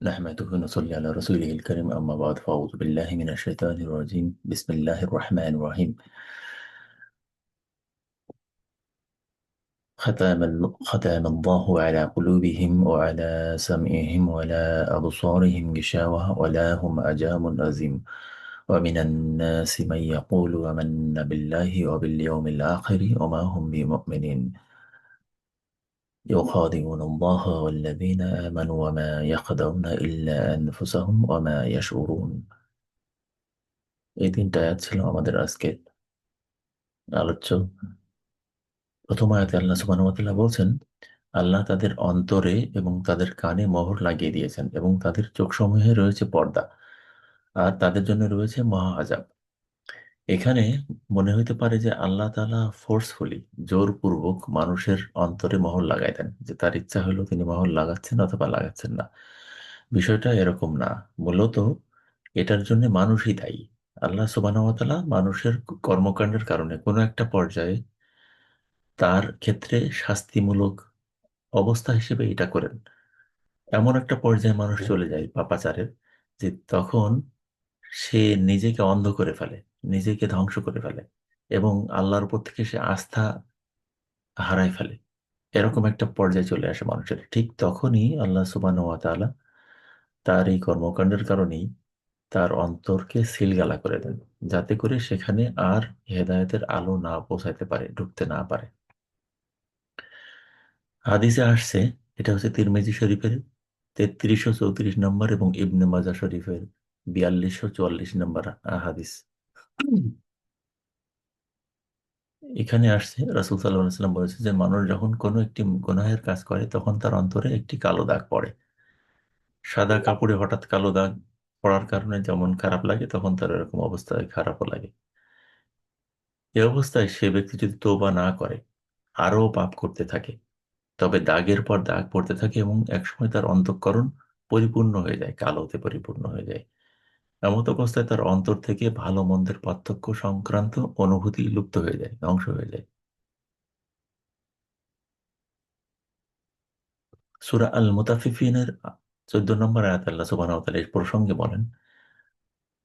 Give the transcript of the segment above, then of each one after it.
نحمده ونصلي على رسوله الكريم أما بعد فأعوذ بالله من الشيطان الرجيم بسم الله الرحمن الرحيم ختم الله على قلوبهم وعلى سمعهم وعلى أبصارهم غشاوة ولا هم أجام عظيم ومن الناس من يقول آمنا بالله وباليوم الآخر وما هم بمؤمنين يخادعون الله والذين آمنوا وما يخدعون إلا أنفسهم وما يشعرون এই তিনটা আয়াত ছিল আমাদের আজকে আলোচ্য। প্রথম আয়াতে আল্লাহ সুবহানাহু ওয়া তাআলা বলছেন, আল্লাহ তাদের অন্তরে এবং তাদের কানে মোহর লাগিয়ে দিয়েছেন এবং তাদের চোখসমূহে রয়েছে পর্দা আর তাদের জন্য রয়েছে মহা আযাব। এখানে মনে হইতে পারে যে আল্লাহ তাআলা ফোর্সফুলি জোরপূর্বক মানুষের অন্তরে মোহর লাগাই দেন, যে তার ইচ্ছা হলো তিনি মোহর লাগাচ্ছেন অথবা লাগাচ্ছেন না। বিষয়টা এরকম না। মূলত এটার জন্য মানুষই দায়ী। আল্লাহ সুবহানাহু ওয়া তাআলা মানুষের কর্মকাণ্ডের কারণে কোনো একটা পর্যায়ে তার ক্ষেত্রে শাস্তিমূলক অবস্থা হিসেবে এটা করেন। এমন একটা পর্যায়ে মানুষ চলে যায় পাপাচারের, যে তখন সে নিজেকে অন্ধ করে ফেলে, নিজেকে ধ্বংস করে ফেলে এবং আল্লাহর উপর থেকে সে আস্থা হারায় ফেলে। এরকম একটা পর্যায়ে চলে আসে মানুষের। ঠিক তখনই আল্লাহ সুবহানাহু ওয়া তাআলা তার এই কর্মকাণ্ডের কারণেই তার অন্তরকে সিলগালা করে দেন, যাতে করে সেখানে আর হেদায়েতের আলো না পৌঁছাইতে পারে, ঢুকতে না পারে। হাদিসে আসছে, এটা হচ্ছে তিরমিজি শরীফের 3334 নম্বর এবং ইবনে মাজাহ শরীফের 4244 নম্বর হাদিস। এখানে আসছে রাসূল সাল্লাল্লাহু আলাইহি ওয়াসাল্লাম বলেছে যে মানুষ যখন কোনো একটি গুনাহের কাজ করে তখন তার অন্তরে একটি কালো দাগ পড়ে। সাদা কাপড়ে হঠাৎ কালো দাগ পড়ার কারণে যেমন খারাপ লাগে, তখন তার এরকম অবস্থায় খারাপও লাগে। এই অবস্থায় সে ব্যক্তি যদি তওবা না করে আরও পাপ করতে থাকে, তবে দাগের পর দাগ পড়তে থাকে এবং একসময় তার অন্তঃকরণ পরিপূর্ণ হয়ে যায়, কালোতে পরিপূর্ণ হয়ে যায়। এমত অবস্থায় তার অন্তর থেকে ভালো মন্দের পার্থক্য সংক্রান্ত অনুভূতি লুপ্ত হয়ে যায়, ধ্বংস হয়ে যায়। সূরা আল মুতাফফিফিনের 14 নম্বর আয়াত আল্লাহ সুবহানাহু ওয়া তাআলা এই প্রসঙ্গে বলেন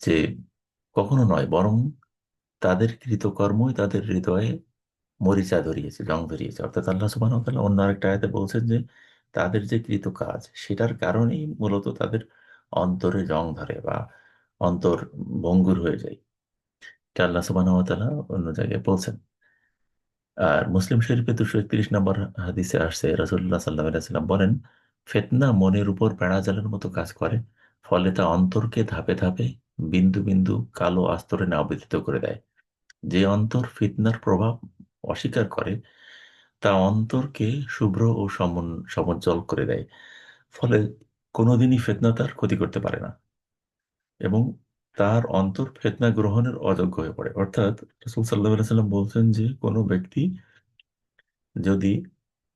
যে কখনো নয়, বরং তাদের কৃতকর্মই তাদের হৃদয়ে মরিচা ধরিয়েছে, জং ধরিয়েছে। অর্থাৎ আল্লাহ সুবহানাহু ওয়া তাআলা অন্য আরেকটা আয়াতে বলছেন যে তাদের যে কৃত কাজ সেটার কারণেই মূলত তাদের অন্তরে জং ধরে বা অন্তর ভঙ্গুর হয়ে যায়। এটা আল্লাহ সুবহানাহু ওয়া তাআলা অন্য জায়গায় বলছেন। আর মুসলিম শরীফে 231 নম্বর হাদিসে আসছে, রাসূলুল্লাহ সাল্লাল্লাহু আলাইহি ওয়াসাল্লাম বলেন, ফিতনা মনের উপর বেড়া জালের মতো কাজ করে, ফলে তা অন্তরকে ধাপে ধাপে বিন্দু বিন্দু কালো আস্তরণে আবৃত করে দেয়। যে অন্তর ফিতনার প্রভাব অস্বীকার করে তা অন্তরকে শুভ্র ও সমজ্জল করে দেয়। ফলে কোনোদিনই ফিতনা তার ক্ষতি করতে পারে না এবং তার অন্তর ফিতনা গ্রহণের অযোগ্য হয়ে পড়ে। অর্থাৎ রাসূল সাল্লাল্লাহু আলাইহি ওয়াসাল্লাম বলছেন যে কোনো ব্যক্তি যদি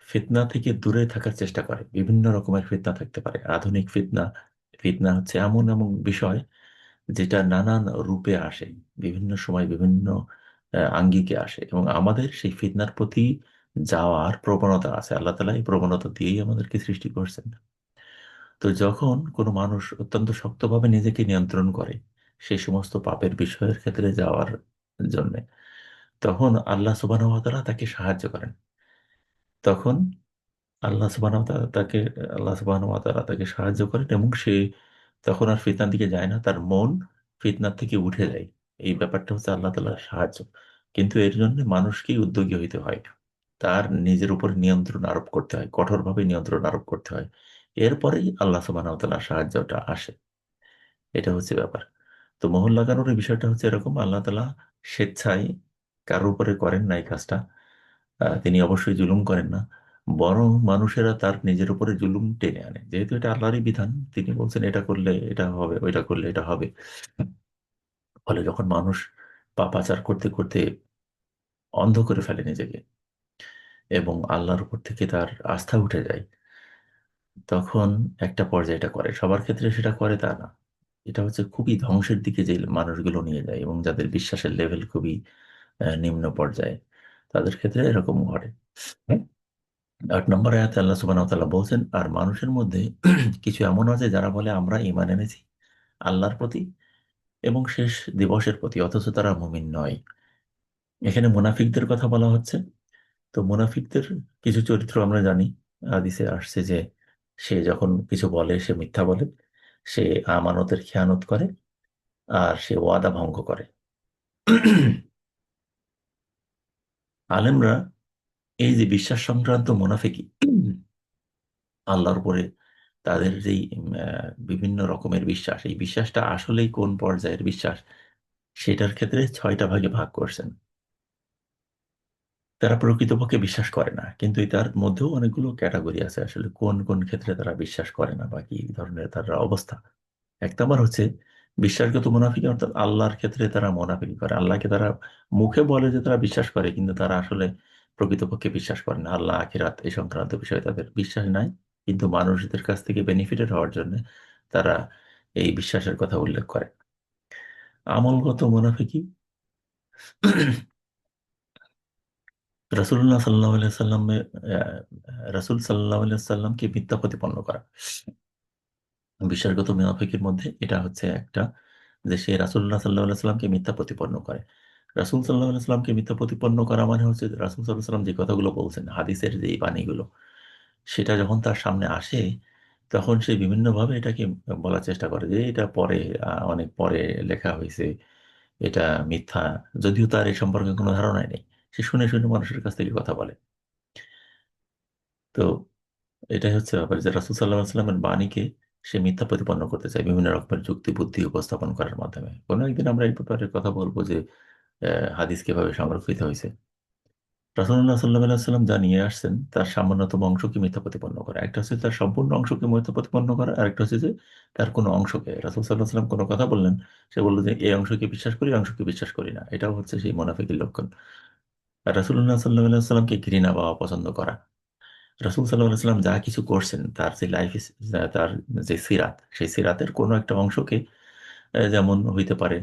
ফিতনা থেকে দূরে থাকার চেষ্টা করে, বিভিন্ন রকমের ফিতনা থাকতে পারে। আধুনিক ফিতনা, ফিতনা হচ্ছে এমন এমন বিষয় যেটা নানান রূপে আসে, বিভিন্ন সময় বিভিন্ন আঙ্গিকে আসে এবং আমাদের সেই ফিতনার প্রতি যাওয়ার প্রবণতা আছে। আল্লাহ তাআলা এই প্রবণতা দিয়েই আমাদেরকে সৃষ্টি করছেন। তো যখন কোনো মানুষ অত্যন্ত শক্তভাবে নিজেকে নিয়ন্ত্রণ করে সেই সমস্ত পাপের বিষয়ের ক্ষেত্রে যাওয়ার জন্য, তখন তাকে সাহায্য করেন। তখন আল্লাহ সুবহানাহু ওয়া তাআলা তাকে সাহায্য করেন এবং সে তখন আর ফিতনার দিকে যায় না, তার মন ফিতনার থেকে উঠে যায়। এই ব্যাপারটা হচ্ছে আল্লাহ তাআলার সাহায্য। কিন্তু এর জন্য মানুষকেই উদ্যোগী হইতে হয়, তার নিজের উপর নিয়ন্ত্রণ আরোপ করতে হয়, কঠোরভাবে নিয়ন্ত্রণ আরোপ করতে হয়। এরপরেই আল্লাহ সুবহানাহু ওয়া তাআলার সাহায্যটা আসে। এটা হচ্ছে ব্যাপার। তো মোহর লাগানোর এই বিষয়টা হচ্ছে এরকম, আল্লাহ তাআলা স্বেচ্ছায় কারোর উপরে করেন না এই কাজটা। তিনি অবশ্যই জুলুম করেন না, বরং মানুষেরা তার নিজের উপরে জুলুম টেনে আনে। যেহেতু এটা আল্লাহরই বিধান, তিনি বলছেন এটা করলে এটা হবে, ওইটা করলে এটা হবে। ফলে যখন মানুষ পাপাচার করতে করতে অন্ধ করে ফেলে নিজেকে এবং আল্লাহর উপর থেকে তার আস্থা উঠে যায়, তখন একটা পর্যায়ে এটা করে। সবার ক্ষেত্রে সেটা করে তা না। এটা হচ্ছে খুবই ধ্বংসের দিকে যে মানুষগুলো নিয়ে যায় এবং যাদের বিশ্বাসের লেভেল খুবই নিম্ন পর্যায়ে, তাদের ক্ষেত্রে এরকম ঘটে। 8 নম্বর আয়াতে আল্লাহ সুবহানাহু ওয়া তাআলা বলছেন, আর মানুষের মধ্যে কিছু এমন আছে যারা বলে আমরা ঈমান এনেছি আল্লাহর প্রতি এবং শেষ দিবসের প্রতি, অথচ তারা মুমিন নয়। এখানে মুনাফিকদের কথা বলা হচ্ছে। তো মুনাফিকদের কিছু চরিত্র আমরা জানি, হাদিসে আসছে যে সে যখন কিছু বলে সে মিথ্যা বলে, সে আমানতের খেয়ানত করে, আর সে ওয়াদা ভঙ্গ করে। আলেমরা এই যে বিশ্বাস সংক্রান্ত মুনাফিকি, আল্লাহর উপরে তাদের যেই বিভিন্ন রকমের বিশ্বাস, এই বিশ্বাসটা আসলেই কোন পর্যায়ের বিশ্বাস, সেটার ক্ষেত্রে 6টা ভাগে ভাগ করছেন। তারা প্রকৃতপক্ষে বিশ্বাস করে না, কিন্তু তার মধ্যেও অনেকগুলো ক্যাটাগরি আছে আসলে কোন কোন ক্ষেত্রে তারা বিশ্বাস করে না বা কি ধরনের তার অবস্থা। 1 নম্বর হচ্ছে বিশ্বাসগত মুনাফিক, অর্থাৎ আল্লাহর ক্ষেত্রে তারা মুনাফিকি করে। আল্লাহকে তারা মুখে বলে যে তারা বিশ্বাস করে, কিন্তু তারা আসলে প্রকৃতপক্ষে বিশ্বাস করে না। আল্লাহ আখিরাত এই সংক্রান্ত বিষয়ে তাদের বিশ্বাস নাই, কিন্তু মানুষদের কাছ থেকে বেনিফিটেড হওয়ার জন্য তারা এই বিশ্বাসের কথা উল্লেখ করে। আমলগত মুনাফিকি, রাসূলুল্লাহ সাল্লাল্লাহু আলাইহি সাল্লামের রাসূল সাল্লাল্লাহু আলাইহি সাল্লামকে মিথ্যা প্রতিপন্ন করা। বিশ্বাসগত মুনাফিকের মধ্যে এটা হচ্ছে একটা, যে সে রাসূলুল্লাহ সাল্লাল্লাহু আলাইহি সাল্লামকে মিথ্যা প্রতিপন্ন করে। রাসূল সাল্লাল্লাহু আলাইহি সাল্লামকে মিথ্যা প্রতিপন্ন করা মানে হচ্ছে যে রাসূল সাল্লাল্লাহু আলাইহি সাল্লাম যে কথাগুলো বলছেন, হাদিসের যে বাণীগুলো, সেটা যখন তার সামনে আসে, তখন সে বিভিন্নভাবে এটাকে বলার চেষ্টা করে যে এটা পরে, অনেক পরে লেখা হয়েছে, এটা মিথ্যা। যদিও তার এই সম্পর্কে কোনো ধারণাই নেই, সে শুনে শুনে মানুষের কাছ থেকে কথা বলে। তো এটাই হচ্ছে ব্যাপার যে রাসূল সাল্লাল্লাহু আলাইহি সাল্লামের বাণীকে সে মিথ্যা প্রতিপন্ন করতে চায় বিভিন্ন রকমের যুক্তি বুদ্ধি উপস্থাপন করার মাধ্যমে। কোনো একদিন আমরা এই ব্যাপারে কথা বলবো যে হাদিস কিভাবে সংরক্ষিত হয়েছে। রাসূলুল্লাহ সাল্লাল্লাহু আলাইহি সাল্লাম যা নিয়ে আসছেন তার সামান্যতম অংশকে মিথ্যা প্রতিপন্ন করা। একটা হচ্ছে তার সম্পূর্ণ অংশকে মিথ্যা প্রতিপন্ন করা, আর একটা হচ্ছে যে তার কোনো অংশকে, রাসূল সাল্লাল্লাহু আলাইহি সাল্লাম কোনো কথা বললেন, সে বললো যে এই অংশকে বিশ্বাস করি, এই অংশকে বিশ্বাস করি না। এটাও হচ্ছে সেই মুনাফিকের লক্ষণ। আর রাসূলুল্লাহ সাল্লাল্লাহু আলাইহি সাল্লামকে ঘৃণা বা অপছন্দ করা। রাসূল সাল্লাল্লাহু আলাইহি সাল্লাম যা কিছু করছেন, তার যে লাইফ, তার যে সিরাত, সেই সিরাতের কোনো একটা অংশকে, যেমন হইতে পারে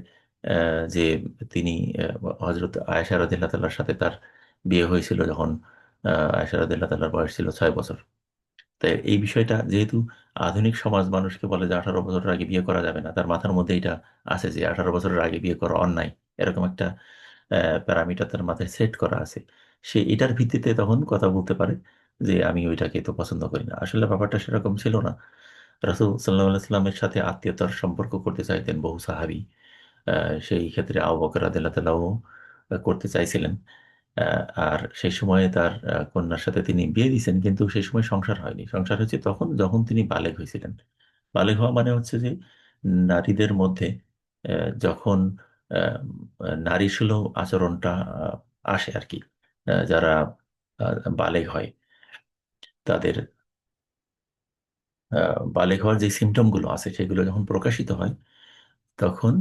যে তিনি হযরত আয়েশা রাদিয়াল্লাহু তাআলার সাথে তার বিয়ে হয়েছিল যখন আয়েশা রাদিয়াল্লাহু তাআলার বয়স ছিল 6 বছর। তাই এই বিষয়টা যেহেতু আধুনিক সমাজ মানুষকে বলে যে 18 বছরের আগে বিয়ে করা যাবে না, তার মাথার মধ্যে এটা আছে যে 18 বছরের আগে বিয়ে করা অন্যায়। এরকম একটা প্যারামিটার তার মাথায় সেট করা আছে। সে এটার ভিত্তিতে তখন কথা বলতে পারে যে আমি ওইটাকে তো পছন্দ করি না। আসলে ব্যাপারটা সেরকম ছিল না। রাসূল সাল্লাল্লাহু আলাইহি সাল্লামের সাথে আত্মীয়তার সম্পর্ক করতে চাইতেন বহু সাহাবী। সেই ক্ষেত্রে আবু বকর রাদিয়াল্লাহু তাআলাও করতে চাইছিলেন। আর সেই সময়ে তার কন্যার সাথে তিনি বিয়ে দিয়েছেন, কিন্তু সেই সময় সংসার হয়নি। সংসার হয়েছে তখন যখন তিনি বালেগ হয়েছিলেন। বালেগ হওয়া মানে হচ্ছে যে নারীদের মধ্যে যখন আহ, নারী সুলভ আচরণটা আসে আর কি, যারা বালেগ হয়, তাদের বালেগ হওয়ার যে সিমটম গুলো আছে সেগুলো যখন প্রকাশিত হয়, তখন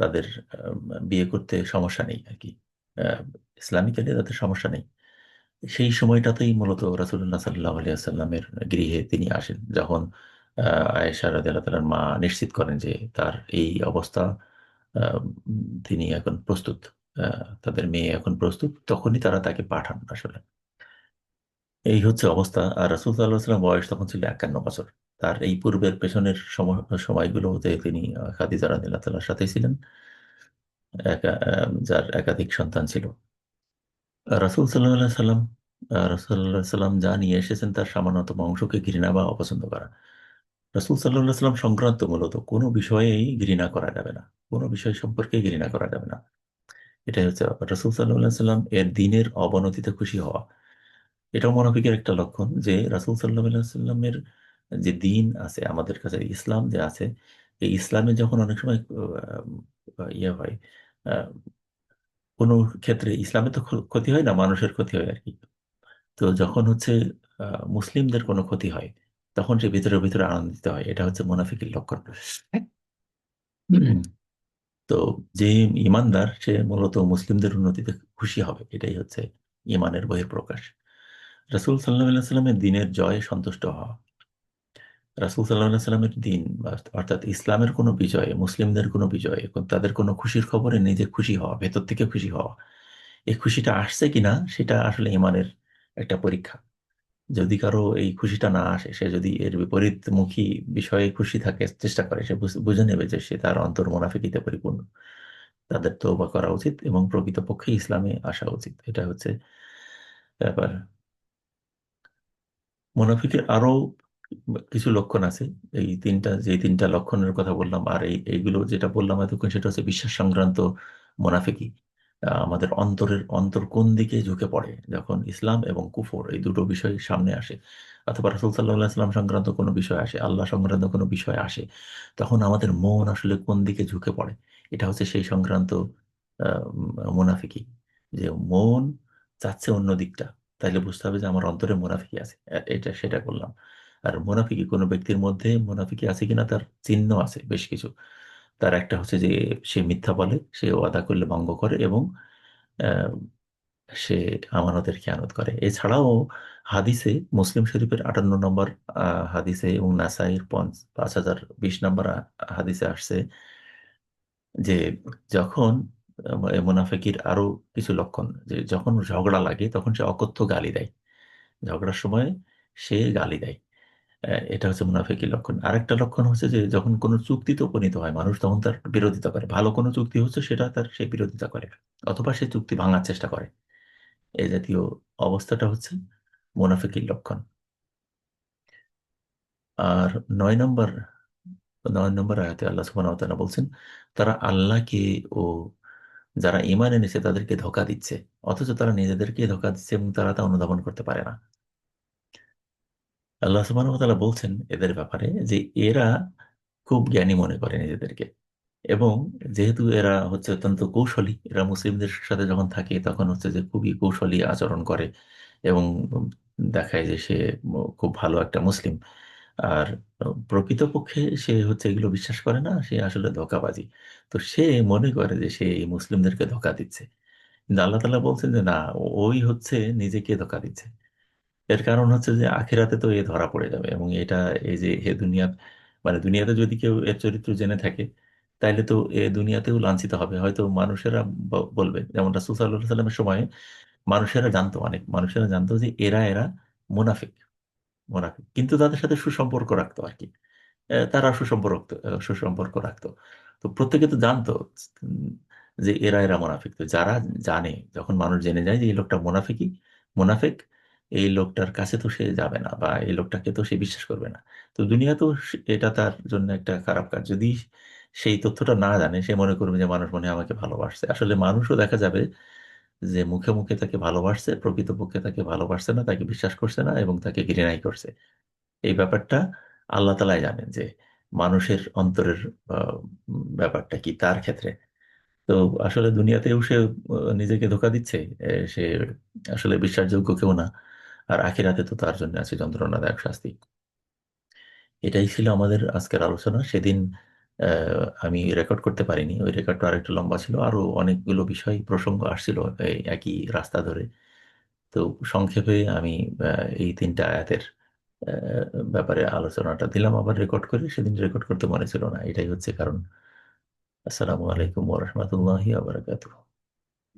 তাদের বিয়ে করতে সমস্যা নেই আর কি। ইসলামিক্যালি তাদের সমস্যা নেই। সেই সময়টাতেই মূলত রাসূলুল্লাহ সাল্লাল্লাহু আলাইহি ওয়াসাল্লামের গৃহে তিনি আসেন, যখন আয়েশা রাদিয়াল্লাহু তাআলার মা নিশ্চিত করেন যে তার এই অবস্থা, তিনি এখন প্রস্তুত, তাদের মেয়ে এখন প্রস্তুত, তখনই তারা তাকে পাঠান আসলে। এই হচ্ছে অবস্থা। আর রাসূল সাল্লাল্লাহু আলাইহি ওয়াসাল্লাম বয়স তখন ছিল 51 বছর। তার এই পূর্বের পেছনের সময়গুলোতে তিনি খাদিজা রাদিয়াল্লাহু তাআলার সাথেই ছিলেন, যার একাধিক সন্তান ছিল। রাসূল সাল্লাল্লাহু আলাইহি সাল্লাম রাসূল সাল্লাল্লাহু আলাইহি সাল্লাম যা নিয়ে এসেছেন তার সামান্যতম অংশকে ঘৃণা বা অপছন্দ করা। রাসূল সাল্লাল্লাহু আলাইহি সাল্লাম সংক্রান্ত মূলত কোনো বিষয়েই ঘৃণা করা যাবে না। কোনো বিষয় সম্পর্কে ঘৃণা করা যাবে না। এটাই হচ্ছে ব্যাপার। রাসূল সাল্লাল্লাহু আলাইহি সাল্লাম এর দ্বীনের অবনতিতে খুশি হওয়া। এটাও মুনাফিকের একটা লক্ষণ যে রাসূল সাল্লাল্লাহু আলাইহি সাল্লামের যে দ্বীন আছে আমাদের কাছে, ইসলাম যে আছে, এই ইসলামে যখন অনেক সময় ইয়ে হয়, আহ, কোনো ক্ষেত্রে ইসলামে তো ক্ষতি হয় না, মানুষের ক্ষতি হয় আর কি। তো যখন হচ্ছে মুসলিমদের কোনো ক্ষতি হয়, তখন সে ভিতরে ভিতরে আনন্দিত হয়। এটা হচ্ছে মুনাফিকের লক্ষণ। হুম। তো যে ইমানদার সে মূলত মুসলিমদের উন্নতিতে খুশি হবে, এটাই হচ্ছে ইমানের বহিঃপ্রকাশ। রাসূল সাল্লাল্লাহু আলাইহি সাল্লামের দিনের জয়ে সন্তুষ্ট হওয়া। রাসূল সাল্লাল্লাহু আলাইহি সাল্লামের দিন অর্থাৎ ইসলামের কোনো বিজয়ে, মুসলিমদের কোনো বিজয়ে, তাদের কোনো খুশির খবরে নিজে খুশি হওয়া, ভেতর থেকে খুশি হওয়া, এই খুশিটা আসছে কিনা সেটা আসলে ইমানের একটা পরীক্ষা। যদি কারো এই খুশিটা না আসে, সে যদি এর বিপরীতমুখী বিষয়ে খুশি থাকে, চেষ্টা করে, সে বুঝে নেবে যে সে তার অন্তর মুনাফিকিতে পরিপূর্ণ। তাদের তওবা করা উচিত এবং প্রকৃতপক্ষে ইসলামে আসা উচিত। এটা হচ্ছে ব্যাপার। মুনাফিকের আরো কিছু লক্ষণ আছে। এই তিনটা, যে তিনটা লক্ষণের কথা বললাম, আর এইগুলো যেটা বললাম এতক্ষণ, সেটা হচ্ছে বিশ্বাস সংক্রান্ত মুনাফিকি। আমাদের অন্তর কোন দিকে ঝুঁকে পড়ে যখন ইসলাম এবং কুফর এই দুটো বিষয় সামনে আসে, অথবা রাসূল সাল্লাল্লাহু আলাইহি সাল্লাম সংক্রান্ত কোনো বিষয় আসে, আল্লাহ সংক্রান্ত কোনো বিষয় আসে, তখন আমাদের মন আসলে কোন দিকে ঝুঁকে পড়ে। এটা হচ্ছে সেই সংক্রান্ত মুনাফিকি। যে মন চাচ্ছে অন্য দিকটা, তাইলে বুঝতে হবে যে আমার অন্তরে মুনাফিকি আছে। এটা সেটা করলাম। আর মুনাফিকি, কোনো ব্যক্তির মধ্যে মুনাফিকি আছে কিনা তার চিহ্ন আছে বেশ কিছু। তার একটা হচ্ছে যে সে মিথ্যা বলে, সে ওয়াদা করলে ভঙ্গ করে, এবং আহ, সে আমানতের খেয়ানত করে। এছাড়াও হাদিসে, মুসলিম শরীফের 58 নম্বর হাদিসে এবং নাসাইর 5020 নম্বর হাদিসে আসছে যে যখন মুনাফিকির আরো কিছু লক্ষণ, যে যখন ঝগড়া লাগে তখন সে অকথ্য গালি দেয়। ঝগড়ার সময় সে গালি দেয়। এটা হচ্ছে মুনাফিকের লক্ষণ। আরেকটা লক্ষণ হচ্ছে যে যখন কোনো চুক্তিতে উপনীত হয় মানুষ, তখন তার বিরোধিতা করে। ভালো কোনো চুক্তি হচ্ছে, সেটা তার সে বিরোধিতা করে, অথবা সে চুক্তি ভাঙার চেষ্টা করে। এই জাতীয় অবস্থাটা হচ্ছে মুনাফিকের লক্ষণ। আর 9 নম্বর 9 নম্বর আয়াতে আল্লাহ সুবহানাহু ওয়া তাআলা বলছেন, তারা আল্লাহকে ও যারা ঈমান এনেছে তাদেরকে ধোঁকা দিচ্ছে, অথচ তারা নিজেদেরকে ধোঁকা দিচ্ছে এবং তারা তা অনুধাবন করতে পারে না। আল্লাহ সুবহানাহু ওয়া তাআলা বলছেন এদের ব্যাপারে যে এরা খুব জ্ঞানী মনে করে নিজেদেরকে, এবং যেহেতু এরা হচ্ছে অত্যন্ত কৌশলী, এরা মুসলিমদের সাথে যখন থাকে তখন হচ্ছে যে খুবই কৌশলী আচরণ করে, এবং দেখায় যে সে খুব ভালো একটা মুসলিম। আর প্রকৃতপক্ষে সে হচ্ছে এগুলো বিশ্বাস করে না, সে আসলে ধোঁকাবাজি। তো সে মনে করে যে সে এই মুসলিমদেরকে ধোঁকা দিচ্ছে। কিন্তু আল্লাহ তাআলা বলছেন যে না, ওই হচ্ছে নিজেকে ধোঁকা দিচ্ছে। এর কারণ হচ্ছে যে আখিরাতে তো এ ধরা পড়ে যাবে, এবং এটা, এই যে এ দুনিয়ার, মানে দুনিয়াতে যদি কেউ এর চরিত্র জেনে থাকে, তাইলে তো এ দুনিয়াতেও লাঞ্ছিত হবে। হয়তো মানুষেরা বলবে, যেমন রাসূল সাল্লাল্লাহু আলাইহি সাল্লামের সময় মানুষেরা জানতো, অনেক মানুষেরা জানতো যে এরা মুনাফিক। মুনাফিক কিন্তু তাদের সাথে সুসম্পর্ক রাখতো আর কি। তারা সুসম্পর্ক রাখতো। তো প্রত্যেকে তো জানতো উম, যে এরা মুনাফিক। তো যারা জানে, যখন মানুষ জেনে যায় যে এই লোকটা মুনাফিক, এই লোকটার কাছে তো সে যাবে না, বা এই লোকটাকে তো সে বিশ্বাস করবে না। তো দুনিয়া তো এটা তার জন্য একটা খারাপ কাজ। যদি সেই তথ্যটা না জানে, সে মনে করবে যে মানুষ মনে হয় আমাকে ভালোবাসছে। আসলে মানুষও দেখা যাবে যে মুখে মুখে তাকে ভালোবাসছে, প্রকৃতপক্ষে তাকে ভালোবাসছে না, তাকে বিশ্বাস করছে না, এবং তাকে ঘৃণাই করছে। এই ব্যাপারটা আল্লাহ তাআলাই জানেন, যে মানুষের অন্তরের ব্যাপারটা কি তার ক্ষেত্রে। তো আসলে দুনিয়াতেও সে নিজেকে ধোঁকা দিচ্ছে। সে আসলে বিশ্বাসযোগ্য কেউ না। আর আখিরাতে তো তার জন্য আছে যন্ত্রণাদায়ক শাস্তি। এটাই ছিল আমাদের আজকের আলোচনা। সেদিন আমি রেকর্ড করতে পারিনি, ওই রেকর্ডটা আরেকটু লম্বা ছিল, আরো অনেকগুলো বিষয় প্রসঙ্গ আসছিল এই একই রাস্তা ধরে। তো সংক্ষেপে আমি এই তিনটা আয়াতের ব্যাপারে আলোচনাটা দিলাম। আবার রেকর্ড করে, সেদিন রেকর্ড করতে মনে ছিল না, এটাই হচ্ছে কারণ। আসসালামু আলাইকুম ওয়া রাহমাতুল্লাহি ওয়া বারাকাতুহু।